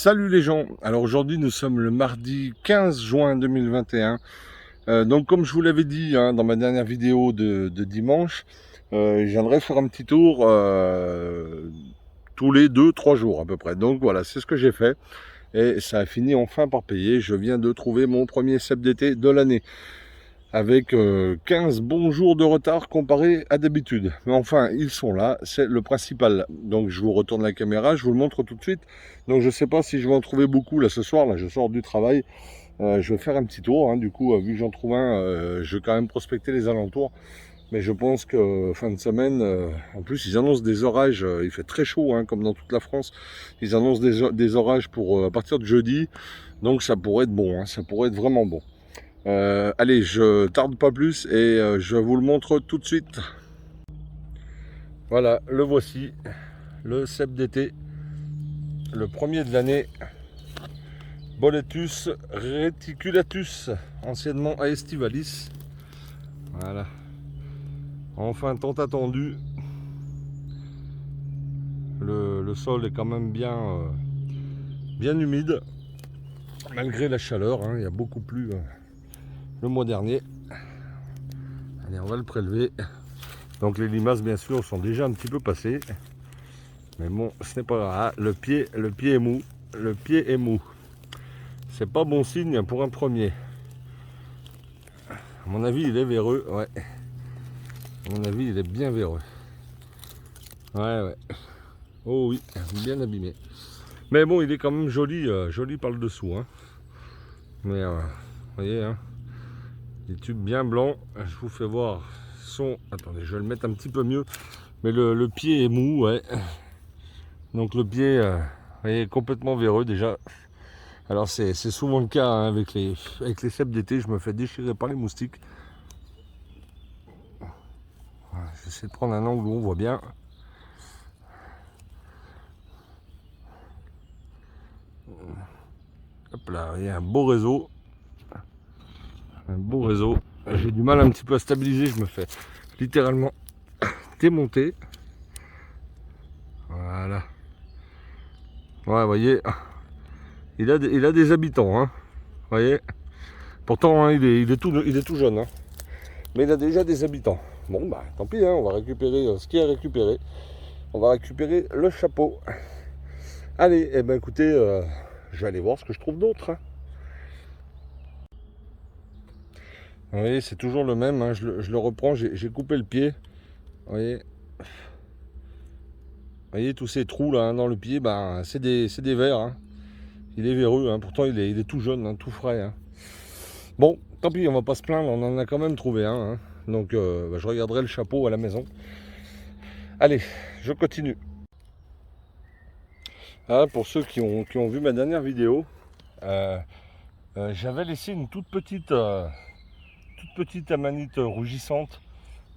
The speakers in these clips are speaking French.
Salut les gens, alors aujourd'hui nous sommes le mardi 15 juin 2021. Donc comme je vous l'avais dit dans ma dernière vidéo de dimanche, je viendrai faire un petit tour tous les 2-3 jours à peu près. Donc voilà, c'est ce que j'ai fait et ça a fini enfin par payer. Je viens de trouver mon premier cep d'été de l'année avec 15 bons jours de retard comparé à d'habitude. Mais enfin, ils sont là, c'est le principal. Donc je vous retourne la caméra, je vous le montre tout de suite. Donc je ne sais pas si je vais en trouver beaucoup là ce soir, là je sors du travail. Je vais faire un petit tour, du coup, vu que j'en trouve un, je vais quand même prospecter les alentours. Mais je pense que fin de semaine, en plus ils annoncent des orages, il fait très chaud comme dans toute la France. Ils annoncent des orages pour à partir de jeudi. Donc ça pourrait être bon, ça pourrait être vraiment bon. Allez, je tarde pas plus et je vous le montre tout de suite. Voilà, le voici, le cep d'été, le premier de l'année, Boletus reticulatus, anciennement Aestivalis. Voilà, enfin tant attendu. Le sol est quand même bien humide, malgré la chaleur, il y a beaucoup plu le mois dernier. Allez, on va le prélever. Donc les limaces bien sûr sont déjà un petit peu passées. Mais bon, ce n'est pas grave. Ah, le pied est mou. Le pied est mou. C'est pas bon signe pour un premier. À mon avis, il est véreux. Ouais. À mon avis, il est bien véreux. Ouais. Oh oui, bien abîmé. Mais bon, il est quand même joli, joli par le dessous. Mais vous voyez, les tubes bien blancs. Je vous fais voir son. Attendez, je vais le mettre un petit peu mieux. Mais le pied est mou, ouais. Donc le pied est complètement véreux déjà. Alors c'est souvent le cas avec les cèpes d'été, je me fais déchirer par les moustiques. Voilà, j'essaie de prendre un angle où on voit bien. Hop là, il y a un beau réseau. Un beau réseau. J'ai du mal un petit peu à stabiliser, je me fais littéralement démonter. Voilà. Ouais, vous voyez, il a des habitants, vous voyez. Pourtant, il est tout jeune, mais il a déjà des habitants. Bon, bah, tant pis, on va récupérer ce qu'il y a à récupérer. On va récupérer le chapeau. Allez, écoutez, je vais aller voir ce que je trouve d'autre. Vous voyez, c'est toujours le même, je le reprends, j'ai coupé le pied. Vous voyez tous ces trous là dans le pied, c'est des vers. Il est véreux, pourtant il est tout jeune, tout frais. Bon, tant pis, on va pas se plaindre, on en a quand même trouvé un. Donc je regarderai le chapeau à la maison. Allez, je continue. Pour ceux qui ont vu ma dernière vidéo, j'avais laissé une toute petite amanite rougissante.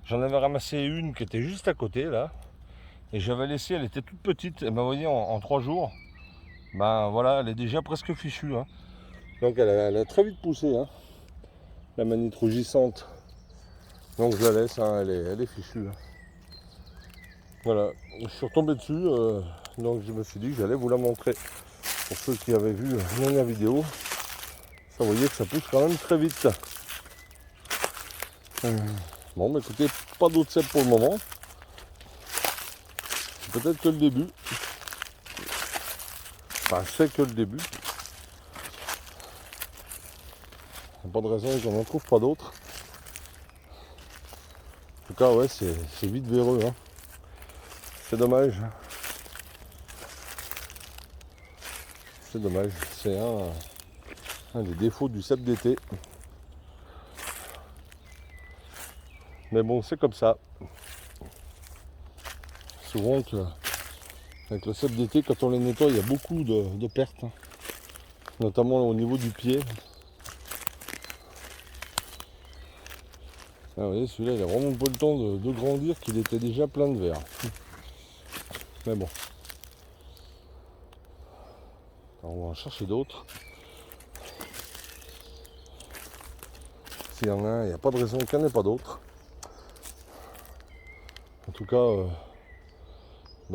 J'en avais ramassé une qui était juste à côté là. Et j'avais laissé, elle était toute petite. Et vous voyez, en 3 jours, voilà, elle est déjà presque fichue. Donc elle a très vite poussé, l'amanite rougissante. Donc je la laisse, elle est fichue. Voilà, je suis retombé dessus, donc je me suis dit que j'allais vous la montrer. Pour ceux qui avaient vu la dernière vidéo, ça vous voyez que ça pousse quand même très vite. Bon, écoutez, pas d'autres cèpes pour le moment. C'est peut-être que le début. Enfin, c'est que le début. Il n'y a pas de raison qu'on n'en trouve pas d'autres. En tout cas, ouais, c'est vite véreux. C'est dommage. C'est dommage. C'est un des défauts du cep d'été. Mais bon, c'est comme ça. Souvent, avec le cep d'été, quand on les nettoie, il y a beaucoup de pertes. Notamment au niveau du pied. Vous voyez, celui-là, il a vraiment pas le temps de grandir, qu'il était déjà plein de verre. Mais bon. Alors, on va en chercher d'autres. S'il y en a un, il n'y a pas de raison qu'il n'y en ait pas d'autres. En tout cas,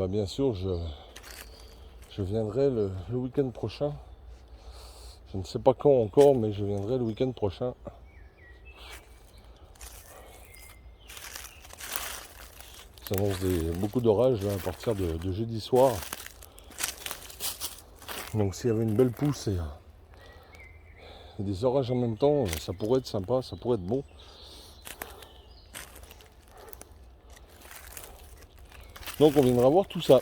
bien sûr, Je viendrai le week-end prochain. Je ne sais pas quand encore, mais je viendrai le week-end prochain. Ça annonce beaucoup d'orages là, à partir de jeudi soir. Donc s'il y avait une belle pousse et des orages en même temps, ça pourrait être sympa, ça pourrait être bon. Donc on viendra voir tout ça.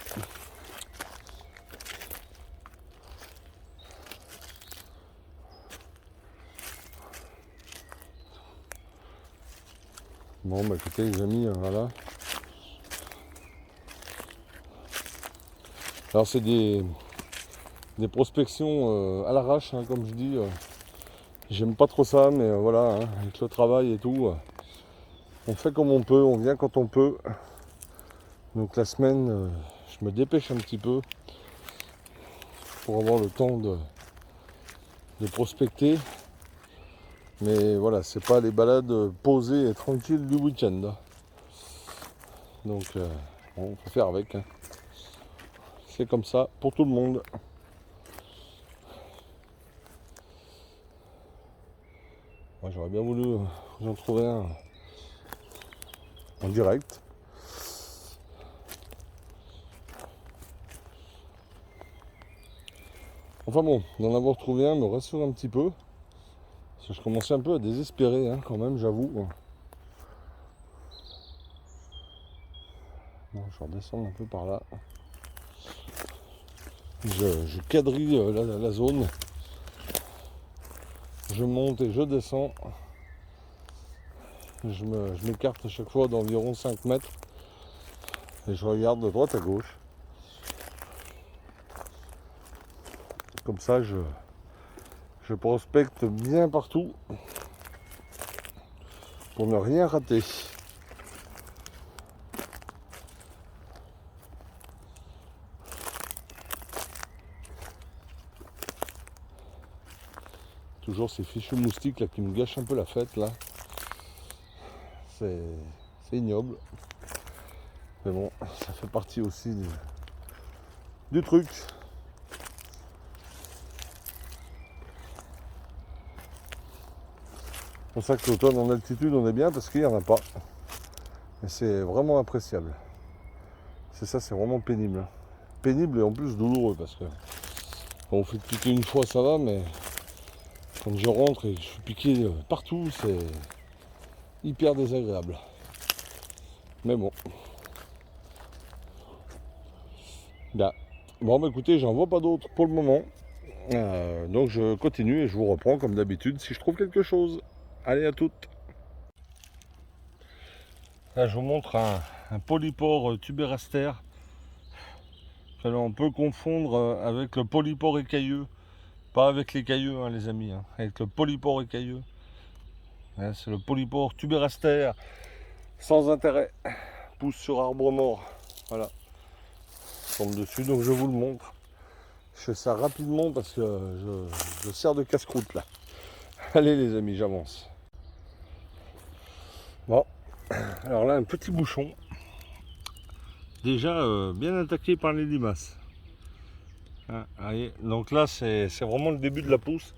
Bon bah écoutez les amis, voilà. Alors c'est des prospections à l'arrache, hein, comme je dis. J'aime pas trop ça, mais voilà, hein, avec le travail et tout, on fait comme on peut, on vient quand on peut. Donc la semaine, je me dépêche un petit peu pour avoir le temps de prospecter. Mais voilà, c'est pas les balades posées et tranquilles du week-end. Donc on faut faire avec. Hein. C'est comme ça pour tout le monde. Moi j'aurais bien voulu vous en trouver un en direct. Enfin bon, d'en avoir trouvé un me rassure un petit peu. Parce que je commençais un peu à désespérer hein, quand même, j'avoue. Bon, je vais redescendre un peu par là. Je quadrille la zone. Je monte et je descends. Je m'écarte à chaque fois d'environ 5 mètres. Et je regarde de droite à gauche. Comme ça, je prospecte bien partout. Pour ne rien rater. Toujours ces fichus moustiques là qui me gâchent un peu la fête là. C'est ignoble. Mais bon, ça fait partie aussi du truc. C'est pour ça que l'automne en altitude on est bien parce qu'il n'y en a pas. Et c'est vraiment appréciable. C'est ça, c'est vraiment pénible. Pénible et en plus douloureux parce que quand on fait piquer une fois ça va, mais quand je rentre et que je suis piqué partout, c'est hyper désagréable. Mais bon. Là. Bon bah écoutez, j'en vois pas d'autres pour le moment. Donc je continue et je vous reprends comme d'habitude si je trouve quelque chose. Allez à toutes. Là je vous montre un polypore tubéraster. On peut confondre avec le polypore écailleux. Pas avec les cailleux hein, les amis, hein, avec le polypore écailleux. C'est le polypore tubéraster sans intérêt. Pousse sur arbre mort. Voilà. Je tombe dessus donc je vous le montre. Je fais ça rapidement parce que je sers de casse-croûte là. Allez les amis, j'avance. Bon, alors là un petit bouchon. Déjà bien attaqué par les limaces. Hein, allez, donc là c'est vraiment le début de la pousse.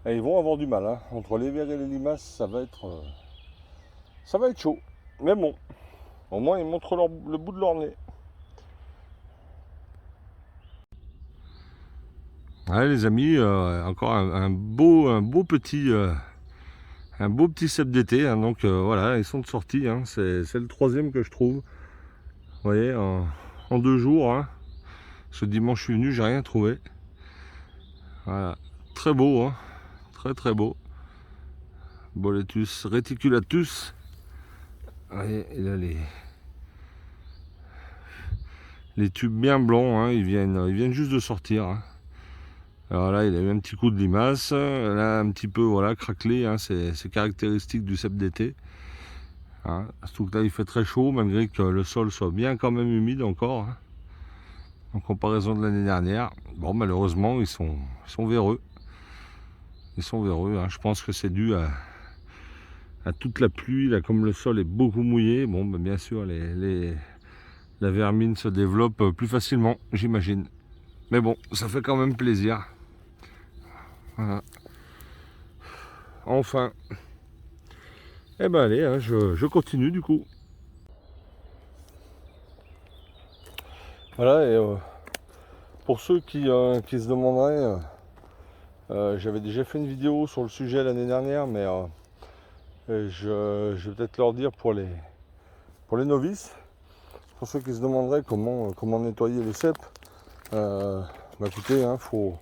Et ils vont avoir du mal. Hein. Entre les vers et les limaces, ça va être chaud. Mais bon, au moins ils montrent le bout de leur nez. Ouais les amis, encore un beau petit cep d'été, hein, donc voilà, ils sont de sortie, hein, c'est le troisième que je trouve. Vous voyez, en 2 jours, hein. Ce dimanche je suis venu, j'ai rien trouvé. Voilà, très beau, hein, très beau. Boletus reticulatus. Vous voyez, il a les tubes bien blancs, hein, ils viennent juste de sortir. Hein. Alors là, il a eu un petit coup de limace, là un petit peu voilà craquelé, hein, c'est caractéristique du cep d'été. Hein. Surtout que là, il fait très chaud, malgré que le sol soit bien quand même humide encore, hein, en comparaison de l'année dernière. Bon, malheureusement, ils sont véreux. Ils sont véreux. Hein. Je pense que c'est dû à toute la pluie, là, comme le sol est beaucoup mouillé. Bon, ben, bien sûr, la vermine se développe plus facilement, j'imagine. Mais bon, ça fait quand même plaisir. Voilà. Enfin. Eh ben allez, hein, je continue du coup. Voilà, et pour ceux qui se demanderaient, j'avais déjà fait une vidéo sur le sujet l'année dernière, mais je vais peut-être leur dire pour les novices, pour ceux qui se demanderaient comment nettoyer les cèpes, bah écoutez, hein, faut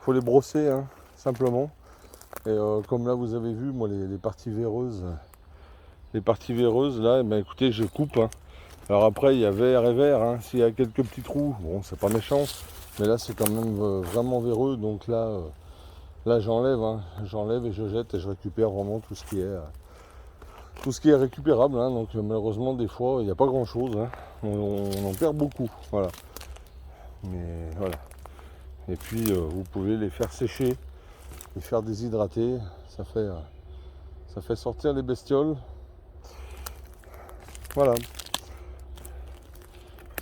les brosser, hein, simplement. Et comme là vous avez vu, moi les parties véreuses là, eh ben, écoutez, je coupe, hein. Alors après il y a vert et vert, hein. S'il y a quelques petits trous, bon c'est pas méchant, mais là c'est quand même vraiment véreux, donc là j'enlève, hein. J'enlève et je jette et je récupère vraiment tout ce qui est récupérable, hein. Donc malheureusement des fois il n'y a pas grand chose, hein. On en perd beaucoup, voilà. Mais voilà. Et puis vous pouvez les faire sécher, les faire déshydrater, ça fait sortir les bestioles. Voilà.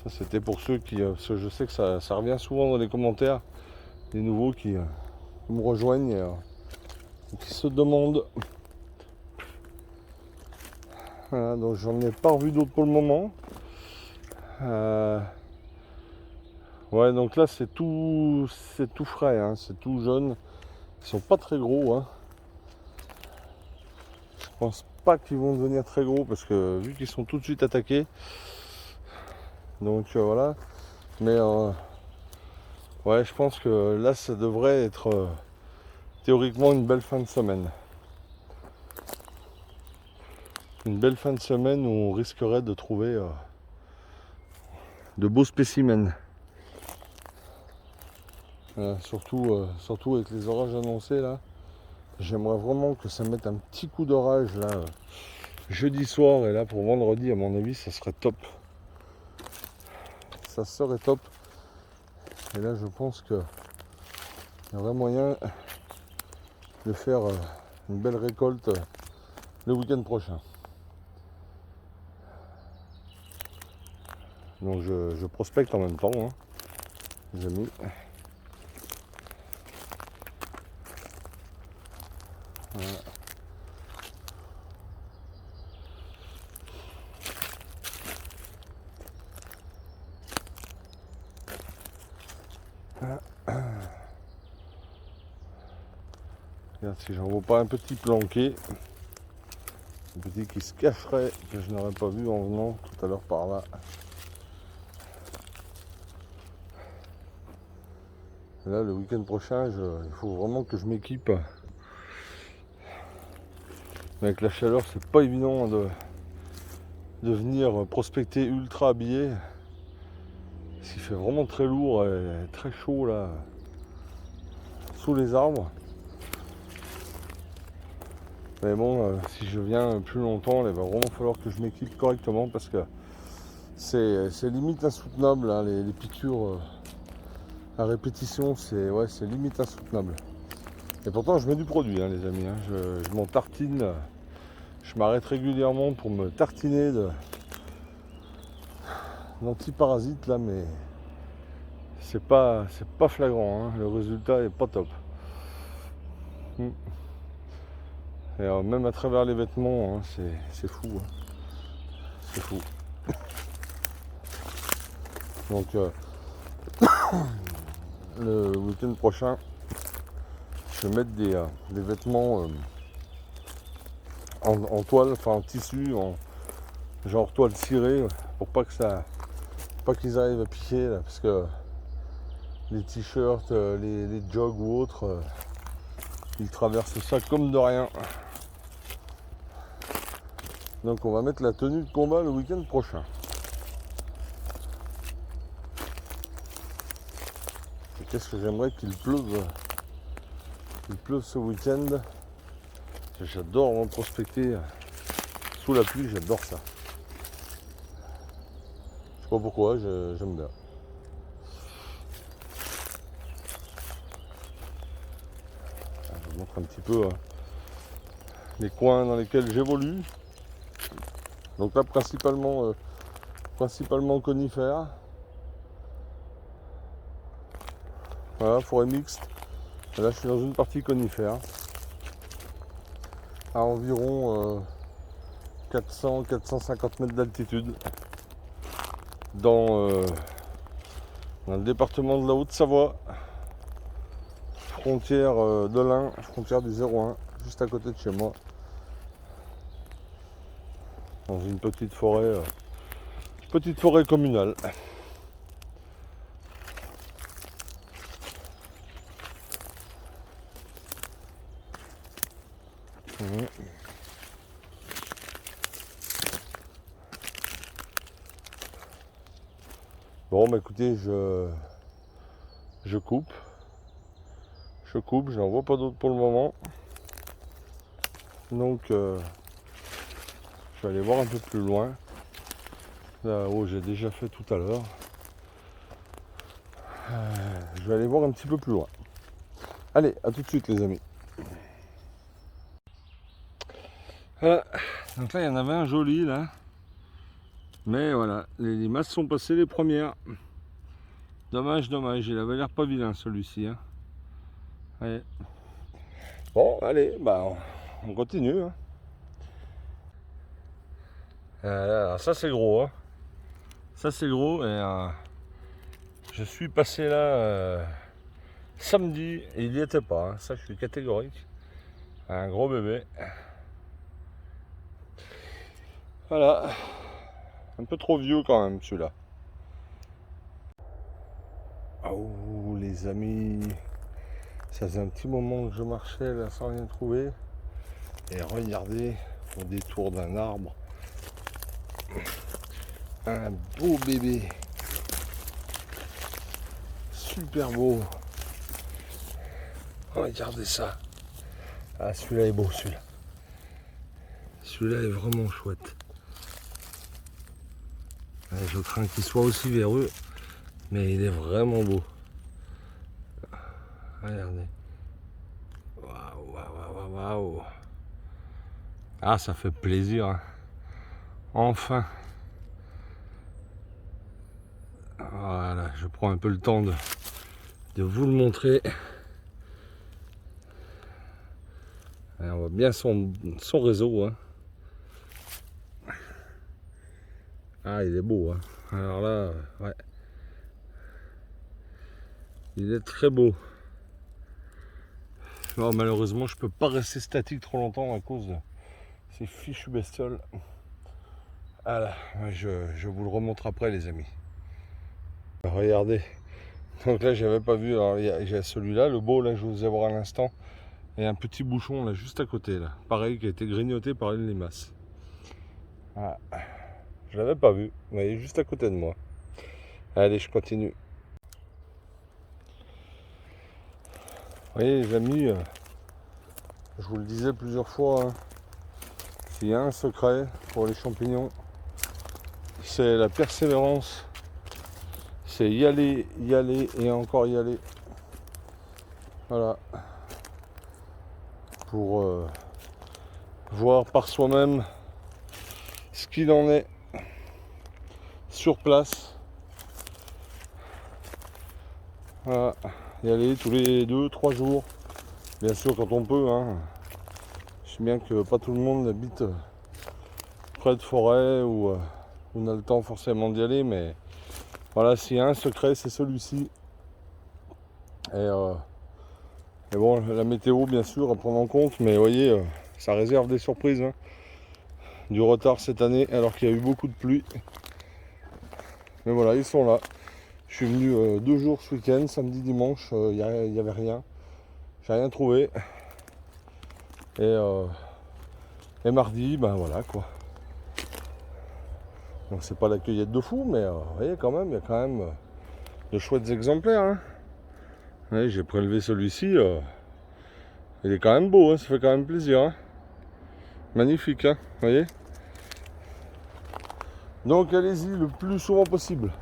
Ça c'était pour ceux qui, parce que je sais que ça revient souvent dans les commentaires, les nouveaux qui me rejoignent et qui se demandent. Voilà, donc j'en ai pas revu d'autres pour le moment. Ouais, donc là c'est tout frais, hein, c'est tout jeune. Ils sont pas très gros, hein. Je pense pas qu'ils vont devenir très gros parce que vu qu'ils sont tout de suite attaqués. Donc voilà. Mais ouais, je pense que là ça devrait être théoriquement une belle fin de semaine. Une belle fin de semaine où on risquerait de trouver de beaux spécimens. Surtout avec les orages annoncés là. J'aimerais vraiment que ça mette un petit coup d'orage là jeudi soir, et là pour vendredi à mon avis ça serait top. Ça serait top. Et là je pense qu'il y aurait moyen de faire une belle récolte le week-end prochain. Donc je prospecte en même temps, hein, les amis. Voilà. Regarde si j'en vois pas un petit planqué. Un petit qui se cacherait, que je n'aurais pas vu en venant tout à l'heure par là. Et là le week-end prochain, il faut vraiment que je m'équipe. Avec la chaleur, c'est pas évident de venir prospecter ultra habillé. Il fait vraiment très lourd et très chaud là, sous les arbres. Mais bon, si je viens plus longtemps, il va vraiment falloir que je m'équipe correctement parce que c'est limite insoutenable, hein, les piqûres à répétition, c'est limite insoutenable. Et pourtant je mets du produit, hein, les amis, hein. Je m'en tartine, je m'arrête régulièrement pour me tartiner d'antiparasites là, mais c'est pas flagrant, hein. Le résultat est pas top. Et même à travers les vêtements, hein, c'est fou, hein. C'est fou. Donc le week-end prochain, je vais mettre des vêtements en toile, enfin en tissu, genre toile cirée, pour pas qu'ils arrivent à piquer là, parce que les t-shirts, les jogs ou autres, ils traversent ça comme de rien. Donc on va mettre la tenue de combat le week-end prochain. Et qu'est-ce que j'aimerais qu'il pleuve ce week-end. J'adore prospecter sous la pluie, j'adore ça. Je sais pas pourquoi, j'aime bien. Je vous montre un petit peu les coins dans lesquels j'évolue. Donc là principalement conifères. Voilà, forêt mixte. Et là je suis dans une partie conifère. À environ 400-450 mètres d'altitude. Dans le département de la Haute-Savoie. Frontière de l'Ain, frontière du 01, juste à côté de chez moi. Dans une petite forêt communale. Bon bah écoutez, je coupe. Je n'en vois pas d'autres pour le moment. Donc je vais aller voir un peu plus loin. Là-haut j'ai déjà fait tout à l'heure. Je vais aller voir un petit peu plus loin. Allez, à tout de suite les amis. Voilà, donc là il y en avait un joli là. Mais voilà, les limaces sont passées les premières. Dommage, il avait l'air pas vilain celui-ci. Hein. Ouais. Bon, allez, bah on continue. Hein. Alors ça c'est gros. Hein. Ça c'est gros et je suis passé là samedi et il n'y était pas. Hein. Ça je suis catégorique. Un gros bébé. Voilà. Un peu trop vieux quand même celui-là. Oh les amis. Ça faisait un petit moment que je marchais là sans rien trouver. Et regardez, au détour d'un arbre, un beau bébé. Super beau. Regardez ça. Ah celui-là est beau celui-là. Celui-là est vraiment chouette. Je crains qu'il soit aussi véreux, mais il est vraiment beau. Regardez. Waouh, waouh, waouh, waouh. Ah, ça fait plaisir. Hein. Enfin. Voilà, je prends un peu le temps de vous le montrer. On voit bien son réseau. Hein. Ah, il est beau. Hein. Alors là, ouais. Il est très beau. Non, malheureusement, je peux pas rester statique trop longtemps à cause de ces fichues bestioles. Voilà, je vous le remontre après, les amis. Regardez. Donc là, j'avais pas vu. Alors, j'ai celui-là, le beau, là, je vous ai voir à l'instant. Et un petit bouchon, là, juste à côté, là. Pareil, qui a été grignoté par une limace. Voilà. Je l'avais pas vu. Vous voyez, juste à côté de moi. Allez, je continue. Vous voyez, les amis, je vous le disais plusieurs fois, hein, s'il y a un secret pour les champignons, c'est la persévérance. C'est y aller et encore y aller. Voilà. Pour voir par soi-même ce qu'il en est sur place. Voilà. Y aller tous les 2-3 jours. Bien sûr quand on peut. Hein. Je sais bien que pas tout le monde habite près de forêt ou on a le temps forcément d'y aller, mais voilà, s'il y a un secret, c'est celui-ci. Et bon, la météo, bien sûr, à prendre en compte, mais vous voyez, ça réserve des surprises. Hein. Du retard cette année, alors qu'il y a eu beaucoup de pluie. Mais voilà, ils sont là. Je suis venu 2 jours ce week-end, samedi, dimanche, il n'y avait rien. J'ai rien trouvé. Et mardi, ben voilà quoi. Donc c'est pas la cueillette de fou, mais vous voyez quand même, il y a quand même de chouettes exemplaires. Hein. Ouais, j'ai prélevé celui-ci. Il est quand même beau, hein, ça fait quand même plaisir. Hein. Magnifique, hein, vous voyez. Donc allez-y le plus souvent possible.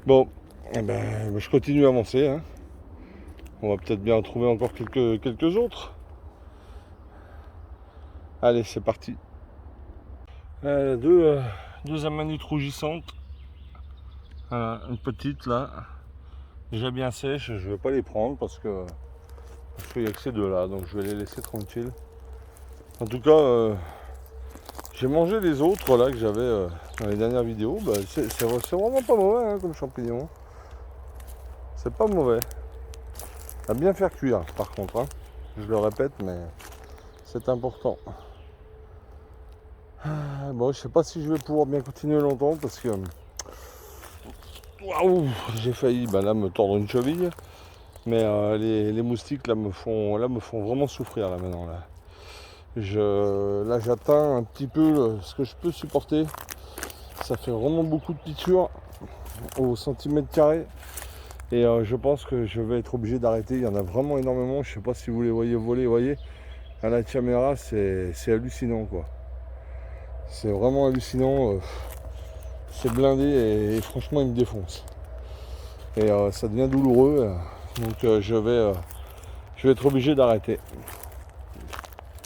Bon, eh ben, je continue à avancer. Hein. On va peut-être bien en trouver encore quelques autres. Allez, c'est parti. Deux amanites rougissantes. Voilà, une petite là, déjà bien sèche, je vais pas les prendre parce qu'il n'y a que ces deux là, donc je vais les laisser tranquilles. En tout cas, j'ai mangé les autres là que j'avais dans les dernières vidéos. Bah, c'est vraiment pas mauvais hein, comme champignon. C'est pas mauvais. À bien faire cuire par contre. Hein. Je le répète, mais c'est important. Bon, je sais pas si je vais pouvoir bien continuer longtemps parce que waouh, j'ai failli là me tordre une cheville. Mais les moustiques là me font vraiment souffrir là maintenant là. Là j'atteins un petit peu ce que je peux supporter. Ça fait vraiment beaucoup de piqûres au centimètre carré. Et je pense que je vais être obligé d'arrêter. Il y en a vraiment énormément. Je sais pas si vous les voyez voler, vous voyez. À la caméra, c'est hallucinant quoi. C'est vraiment hallucinant. C'est blindé et franchement il me défonce. Et ça devient douloureux. Donc je vais être obligé d'arrêter.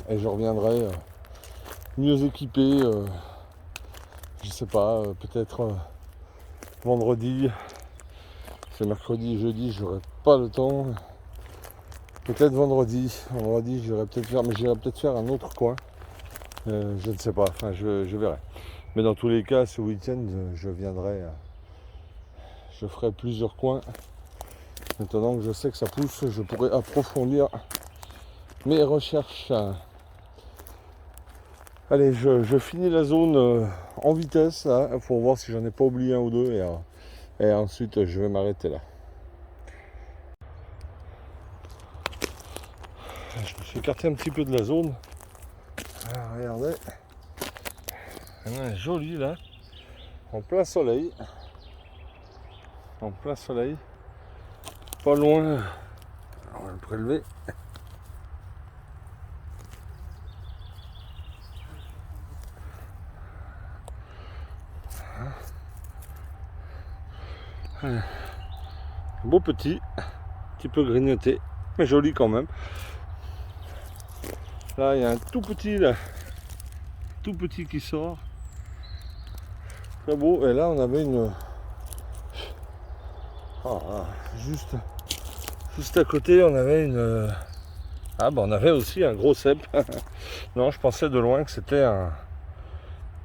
Et je reviendrai mieux équipé. Je sais pas, peut-être vendredi. C'est mercredi et jeudi, j'aurai pas le temps. Peut-être vendredi. Vendredi, j'irai peut-être faire, mais j'irai peut-être faire un autre coin. Je ne sais pas, enfin je verrai. Mais dans tous les cas, ce week-end, je viendrai. Je ferai plusieurs coins. Maintenant que je sais que ça pousse, je pourrai approfondir mes recherches. Allez, je finis la zone en vitesse là, pour voir si j'en ai pas oublié un ou deux. Et ensuite, je vais m'arrêter là. Je me suis écarté un petit peu de la zone. Alors, regardez. Il y en a un joli là. En plein soleil. En plein soleil. Pas loin. On va le prélever. Beau petit peu grignoté, mais joli quand même. Là, il y a un tout petit là. Tout petit qui sort. Très beau. Et là, on avait une... juste à côté, on avait une... on avait aussi un gros cèpe. Non, je pensais de loin que c'était un...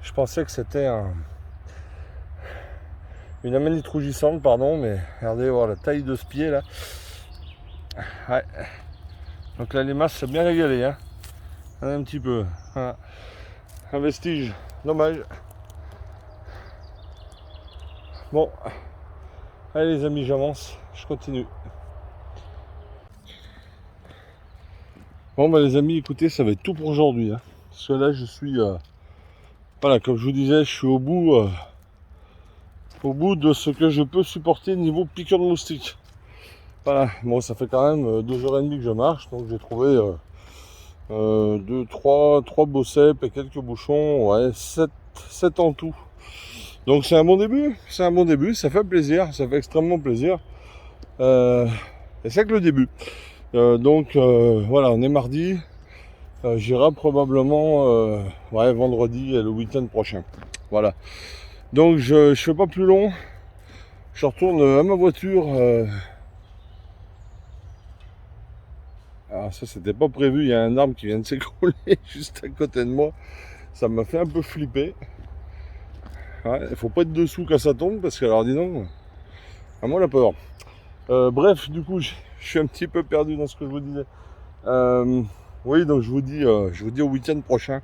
Je pensais que c'était une amanite rougissante, pardon, mais regardez voir la taille de ce pied là. Ouais. Donc là, les masses, c'est bien régalé, hein. Un petit peu. Voilà. Un vestige, dommage. Bon, allez les amis, j'avance, je continue. Bon les amis, écoutez, ça va être tout pour aujourd'hui. Hein. Parce que là, je suis... voilà, comme je vous disais, je suis au bout de ce que je peux supporter niveau piqûre de moustique. Voilà, bon, ça fait quand même 2h30 que je marche, donc j'ai trouvé 3 beaux cèpes et quelques bouchons, ouais, 7 en tout. Donc c'est un bon début, ça fait plaisir, ça fait extrêmement plaisir. Et c'est que le début. Voilà, on est mardi. J'irai probablement vendredi et le week-end prochain. Voilà. Donc je fais pas plus long. Je retourne à ma voiture. Alors ça c'était pas prévu, il y a un arbre qui vient de s'écrouler juste à côté de moi. Ça m'a fait un peu flipper. Ouais, il faut pas être dessous quand ça tombe parce que alors dis donc, à moi la peur. Bref, du coup je suis un petit peu perdu dans ce que je vous disais. Oui, donc je vous dis au week-end prochain.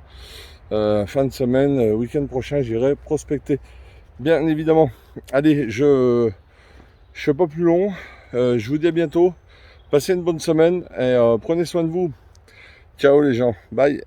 Fin de semaine, week-end prochain, j'irai prospecter. Bien évidemment. Allez, je fais pas plus long. Je vous dis à bientôt. Passez une bonne semaine et prenez soin de vous. Ciao les gens. Bye.